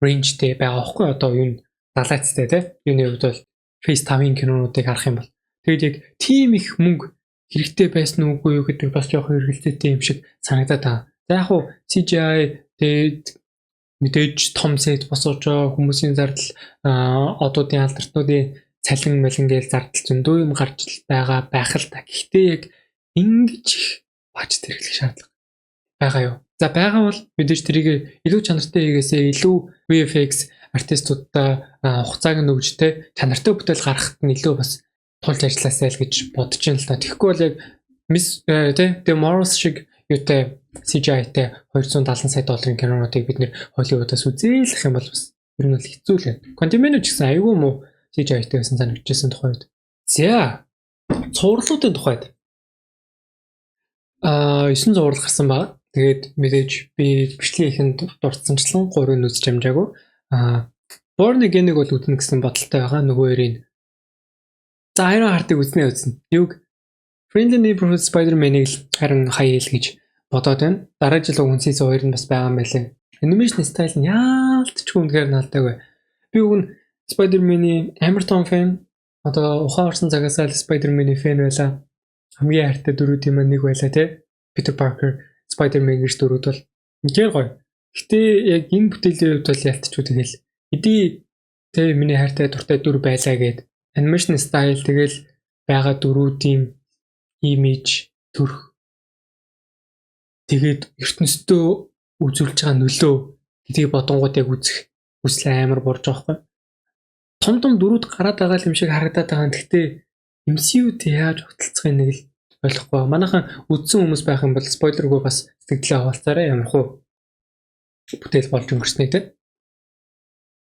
рейнжтэй байгаа байхгүй одоо юу далайцтай тий юуны хувьд бол Phase 5-ын кинонуудыг харах юм бол тэгээд яг тийм их мөнгө хэрэгтэй байсан уугүй юу гэдэг бас жоох эргэлзээтэй юм шиг санагдаад байна. За яг хуу CGI тэгээд мэдээж том сет босож байгаа хүмүүсийн зардал одуудын алдартнуудын цалин мэлэн гээл зардал зөндөө юм гарч байгаа байх л та. Гэхдээ яг ингэж их бажт хэрэглэх шаардлага байгаа юу? За байгаа бол мэдээж тэрийг илүү чанартай хийгээсээ илүү VFX артистуудаа хугацааг нь өгж тэ чанартай бүтээл гаргахад нь илүү бас тулж ажилласаа л гэж бодож байна л та. Тэгэхгүй бол яг The Morals шиг юутай CGI-тэй $270 сая кинонуудыг бид нэр Hollywood-аас үзээлэх юм бол бас ер нь л хэцүү л байна. Quantumania ч гэсэн аюу муу CGI-тэй байсан санагдчихсан тухайд. За цувралуудын тухайд 9 зураг гарсан байгаа. Тэгээд мэдээж би бичлэгийн ихэнд дурдсанчлан 3-ыг үзэж амжаагүй. Born Again-ыг бол үзнэ гэсэн бодолтой байгаа. Нөгөө хоёрын за Iron Heart-ыг үзнэ. Юг Friendly Neighborhood Spider-Man-ыг харин хаяал гэж бодоод байна. Дараа жил Unseen 2 нь бас байгаа юм байлээ. Animation style нь яалтчгүй үнэхээр наалтаагүй. Би үн Spider-Man-ийн амар том фэн. Одоо ухаан орсон цагаас л Spider-Man-ийн фэн байлаа. Хамгийн хайртай дөрүүдийн маань нэг байлаа те. Peter Parker, Spider-Man гэж дөрүүд бол үнэхээр гоё. Гэтэ яг энэ бүтээлийн хувьд бол ялтчгүй тэгэл эдий тэ миний хайртай дуртай дүр байлаа гэд animation style тэгэл байгаа дөрүүдийн имиж төрх тэгээд ертөнцөө үзүүлж байгаа нөлөө гэдгийг бодонгууд яг үзэх хүсэл амар борж байгаа хгүй. Том дөрүүд гараад байгаа юм шиг харагдаад байгаа. Гэхдээ MCU-д яаж хөтөлцөх нэг л ойлгохгүй. Манайхан үзсэн хүмүүс байх юм бол спойлергүй бас сэтгэлээ хаваалцаарай ямар хуу бүтээл болж өнгөрснэй те.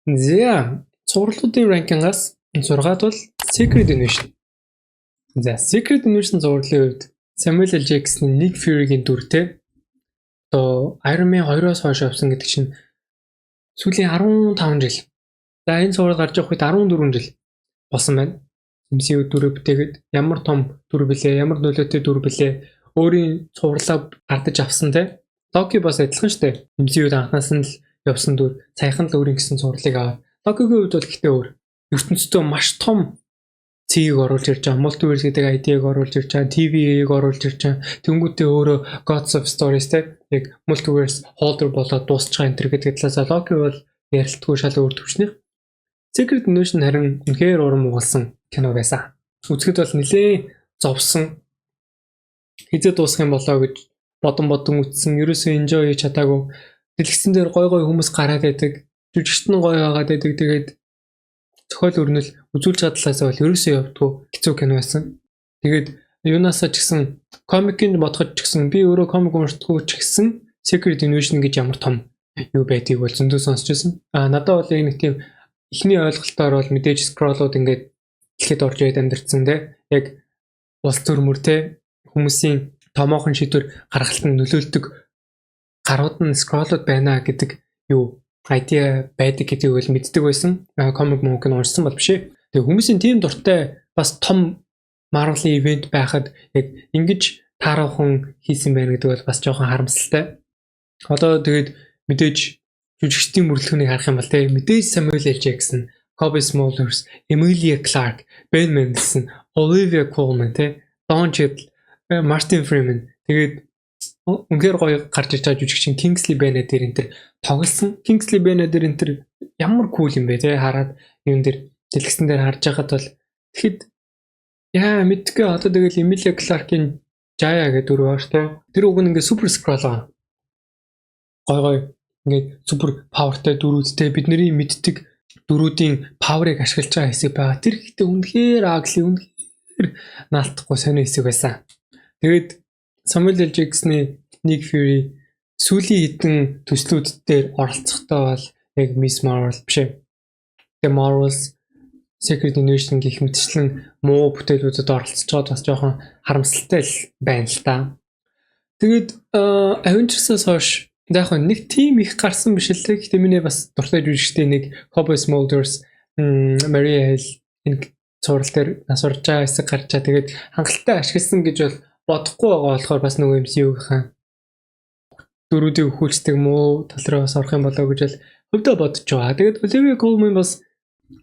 За зурлуудын ранкингаас 6-ад бол Secret Invasion. За Secret Invasion зурлалын хувьд Samuel L. Jackson-ийн Nick Fury-гийн дүртэй одоо Iron Man 2-оос хойш авсан гэдэг чинь сүүлийн 15 жил. За энэ зураг гарч явах үед 14 жил болсон байна. MCU дүр бүтээгээд ямар том дүр блэ, ямар нөлөөтэй дүр блэ өөрийн цувралаа гардаж авсан те. Loki бас адилхан штэ. MCU-д анханаас нь л явсан дүр саяхан л өөрийн гэсэн цувралыг аваад. Loki-гийн хувьд бол гэхдээ өөр. ертөнцийн маш том цэгийг оруулж ирж байгаа. Multiverse гэдэг ID-г оруулж ирж байгаа. TVA-г оруулж ирж байгаа. Тэнгүүтээ өөрөө Gods of Stories те. Яг Multiverse holder болоод дуусч байгаа энэ төр гэдэг талаас Loki бол ярилтгүй шал өөр төвчнээ. Secret Invasion харин үнэхээр урам угалсан кино байсан. Үзэхэд бол нэлээд зовсон. Хизээ дуусах юм болоо гэж бодон үзсэн. Ерөөсөө enjoy хийж чадаагүй. Дэлгэцэн дээр гой хүмүүс гараад байдаг. Жүжигчт нь гоё байгаад байдаг. Тэгээд зохиол өрнөл үзүүлж байгаа талаас бол ерөөсөө явдггүй хэцүү кино байсан. Тэгээд юунаасаа ч гэсэн комикийн бодоход ч гэсэн би өөрөө комик уншдаггүй ч гэсэн Secret Invasion гэж ямар том юу байдгийг бол зөндөө сонсч байсан. Надад бол яг нэг тийм эхний ойлголтоор бол мэдээж скроллууд ингээд дэлхийд орж ирээд амьдэрсэн те. Яг улс төрмөр те хүмүүсийн томоохон шийдвэр гаргалтанд нөлөөлдөг гарууд нь скроллууд байна гэдэг юу idea байдаг гэдгийг бол мэддэг байсан. Комик мөнгө нь уншсан бол биш ээ. Тэгээ хүмүүсийн тийм дуртай бас том Marvel-ийн ивент байхад яг ингэж таарахын хийсэн байна гэдэг бол бас жоохон харамсалтай. Одоо тэгээд мэдээж жүжигчдийн мөрөлдөхөнийг харах юм бол те мэдээж Samuel L. Jackson, Cobie Smulders, Emilia Clarke, Ben Mendelsohn, Olivia Colman те Don Cheadle, Martin Freeman тэгээд үнээр гоё гарч ирж байгаа жүжигчин Kingsley Ben-Adir энэ төр тоглосон. Kingsley Ben-Adir энэ төр ямар кул юм бэ те хараад юм дээр дэлгэсэн дээр харж байхад бол тэгэхэд яа мэдгүй одоо тэгэл Emilia Clarke-ийн Jaya гэдэг дүр бааш те тэр уг нь ингээ супер скрол аа гой ингээ супер павертай дүрүүдтэй бидний мэддэг дүрүүдийн паверыг ашиглаж байгаа хэсэг байгаа. Тэр ихтэй үнэхээр агли үнэхээр наалтахгүй сонио хэсэг байсан. Тэгээд Samuel L. Jackson-ы Nick Fury сүүлийн хэдэн төслүүд дээр оролцохдоо бол яг Miss Marvel биш ээ. The Marvels Secret Invasion гэх мэтчлэн муу бүтээлүүдэд оролцож байгаад бас жоохон харамсалтай л байна л та. Тэгээд Avengers-аас хойш яг нэг тим их гарсан биш л те. Гэтэ миний бас дуртай жүжигчтэй нэг Cobie Smulders, Maria Hill энэ цуврал дээр нас орж байгаа хэсэг гарчаа. Тэгээд хангалттай ашигласан гэж бол бодохгүй байгаа болохоор бас нөгөө MCU-ийн дөрүүдийг хүүлцдэг муу тал руу бас орох юм болоо гэж л хөвдөө бодож байгаа. Тэгээд Olivia Colman бас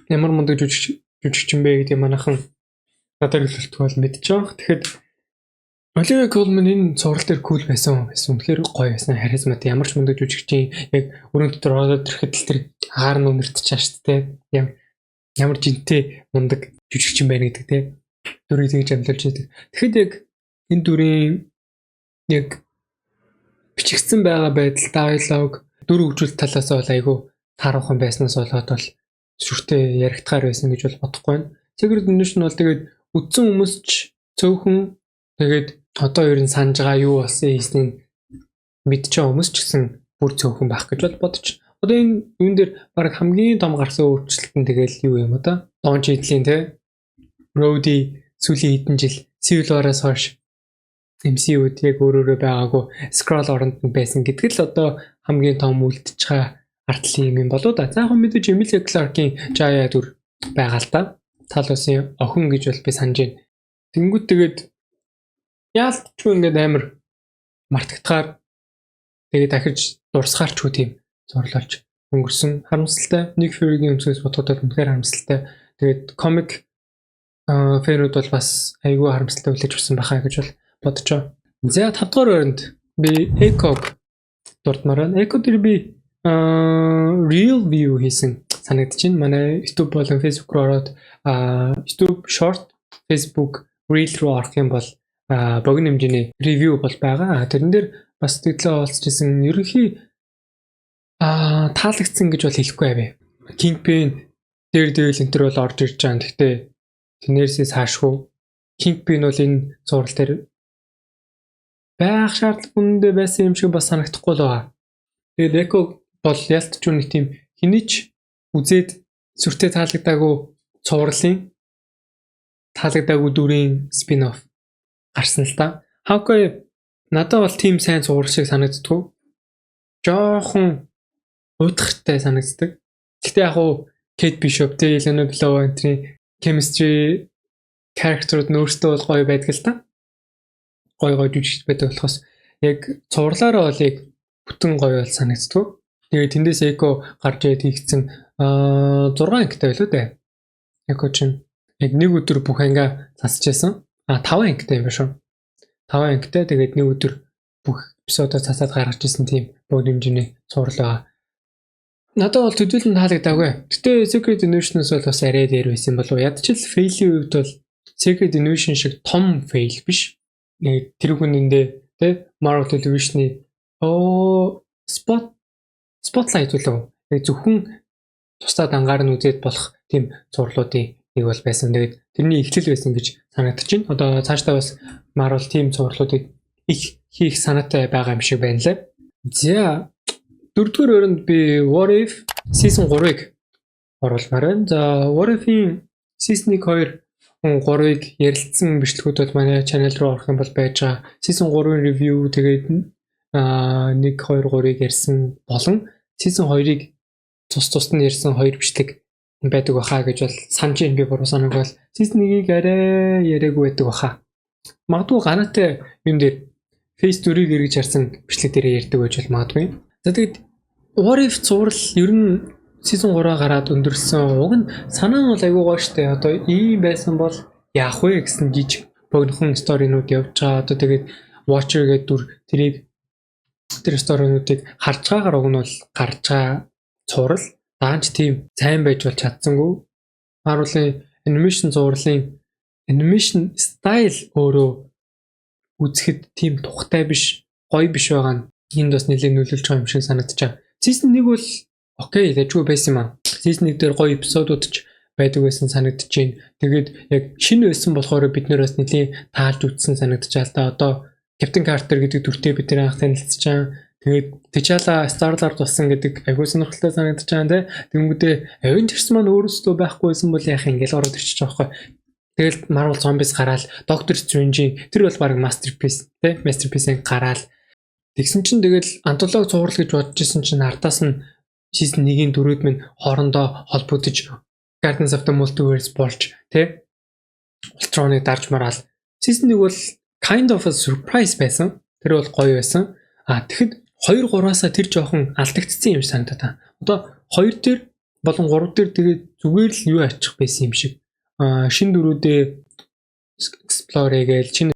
ямар мундаг жүжигчин бэ гэдэг манайхан надад хэлэлтгүй бол мэдчихэж байгаа. Тэгэхээр Olivia Colman энэ цуврал дээр кул байсан. Үнэхээр гоё байсан. Харизмат ямар ч мундаг жүжигчин яг өрөөнд дотор ороод ирэхэд л тэр хаар нүнэрт чаашд те. Ямар жинтэй мундаг жүжигчин байна гэдэг те. Дүрийг тэгж амжилж байдаг. Тэгэхэд яг энэ дүрийн яг бичигдсэн байгаа байдал, диалог, дүр хөгжүүлэлт талаас бол айгүй таарахын байснаас болоод бол сүртэй яригдахаар байсан гэж бол бодохгүй байна. Secret Invasion бол тэгээд үдсэн хүмүүс ч цөөхөн тэгээд одоо ер нь санаж байгаа юу болсон хийснийг мэдчихэж хүмүүс ч гэсэн бүр цөөхөн байх гэж бол бодож. Одоо энэ юун дээр баг хамгийн том гарсан өөрчлөлт нь тэгэл юу юм одоо? Don Cheadle-ийн те Rhodey сүүлийн хэдэн жил Civil War-аас хойш MCU-д яг өөрөөрөө байгаагүй scroll оронд нь байсан гэдэг л одоо хамгийн том үлдчихэж байгаа артлын юм болоо да. За яг мэдээж Emilia Clarke-ийн Jaya дүр байгаа л да. Тал усын охин гэж бол би санаж байна. Тэнгүүд тэгээд яалтчгүй ингээд амар мартагдахаар тэгээд дахиж дурсгаарчгүй тийм зурлалж өнгөрсөн. Харамсалтай. Nick Fury-гийн өмсгөөс бодоход үнэхээр харамсалтай. Тэгээд комик фэнүүд бол бас айгүй харамсалтай үлээж өгсөн байхаа гэж бол бодож байгаа. За 5 дугаар өрөнд би Echo дурдмаар байна. Echo дээр би real view хийсэн санагдаж байна. Манай YouTube болон Facebook руу ороод YouTube short, Facebook reel руу орох юм бол богино хэмжээний review бол байгаа. Тэрэн дээр бас төдлөө олцчихсан ерөнхий таалагдсан гэж бол хэлэхгүй байв. Kingpin Daredevil энэ төр бол орж ирж байгаа. Гэхдээ тэрнээсээс хаашгүй Kingpin бол энэ зураг дээр байх шаардлага үнэндээ байсан юм шиг бас санагдахгүй л байгаа. Тэгээд Echo бол ялтч нэг тийм хинийч үзээд сүртэй таалагдаагүй цувралын таалагдаагүй дүрийн спин-офф гарсан л та. Hawkeye надад бол тийм сайн цуврал шиг санагддаг. Жохон удахтай санагддаг. Гэхдээ яг уу Kate Bishop тэ Elena Belova энтрийн chemistry character-ууд нөөцтэй бол гоё байдаг л та. Гоё жүжигч байдаг болохоос яг цувралаараа бол яг бүтэн гоё бол санагддаг. Тэгээд тэндээс Echo гарч ирээд хийгдсэн 6 ангитай байлоо дээ. Echo чинь яг нэг өдөр бүх ангаа засчихсан. 5 ангитай юм ба шүү. 5 ангитай тэгээд нэг өдөр бүх эпизодоо цацаад гаргаж ирсэн тийм богино хэмжээний цуврал байгаа. Надад бол төдийлөн таалагдаагүй. Гэтэ Secret Invasion-ос бол бас арай дээр байсан болов. Ядчил fail-ийн үед бол Secret Invasion шиг том fail биш. Нэг тэр хүнэндээ тэ Marvel Television-ы Spotlight болов. Яг зөвхөн тусдаа дангаар нь үзээд болох тийм зурлуудын нэг бол байсан. Тэгээд тэрний эхлэл байсан гэж санагдаж байна. Одоо цаашдаа бас Marvel team зурлуудыг их хийх санаатай байгаа юм шиг байна лээ. За 4-р өрөнд би What If Season 3-ыг оруулмаар байна. За What If-ийн Season 2 3-ыг ярилцсан бичлэгүүд бол манай channel руу орох юм бол байж байгаа. Season 3-ын review тэгээд 1 2 3-ыг ярьсан болон Season 2-ыг тус нь ярьсан 2 бичлэг байдаг баха гэж бол санаж би буруу санааг бол Season 1-ийг арай яриаггүй байдаг баха. Магадгүй ганаатай юм дээр Phase 4-ыг эргэж харсан бичлэг дээр ярьдаг байж бол магадгүй. За тэгээд What If зурал ер нь Season 3-аа гараад өндөрсөн. Уг нь санаа нь бол айгүй гоё штэ. Одоо ийм байсан бол яах вэ гэсэн жижиг богинохон сторинууд явж байгаа. Одоо тэгээд Watcher гэдэг дүр тэр сторинуудыг харж байгаагаар уг нь бол гарч байгаа зурал даанч тийм сайн байж бол чадсангүй. Marvel-ийн animation зурлын animation style өөрөө үзэхэд тийм тухтай биш, гоё биш байгаа нь энд бас нэлээд нөлөөлж байгаа юм шиг санагдаж байна. Season 1 бол окей, дэжгүй байсан юм аа. Season 1 дээр гоё эпизодууд ч байдаг байсан санагдаж байна. Тэгээд яг шинэ байсан болохоор бид нэр бас нэлээд таалж үзсэн санагдаж байна л да. Одоо Captain Carter гэдэг дүртэй бид нэр анх танилцж байгаа. Тэгээд T'Challa Star-Lord болсон гэдэг айгүй сонирхолтой санагдаж байгаа те. Тэнгүүдээ Avengers маань өөрөөсөө байхгүй байсан бол яах юм гээл ороод ирчих жоохгүй. Тэгэл Marvel Zombies гараад Doctor Strange-ийн тэр бол баг masterpiece те. Masterpiece-ийг гараад тэгсэн чинь тэгэл антологи цуврал гэж бодож исэн чинь ардаас нь Season 1-ийн дөрүүд минь хоорондоо холбогдож Guardians of the Multiverse болж те. Ultron-ыг дарж мараал. Season 1 бол kind of a surprise байсан. Тэр бол гоё байсан. Тэгэхэд 2 3-аасаа тэр жоохон алдагдсан юм санагдаад байна. Одоо 2 дээр болон 3 дээр тэгээд зүгээр л юу ачих байсан юм шиг. Шин дөрүүдээ explore гээл шинэ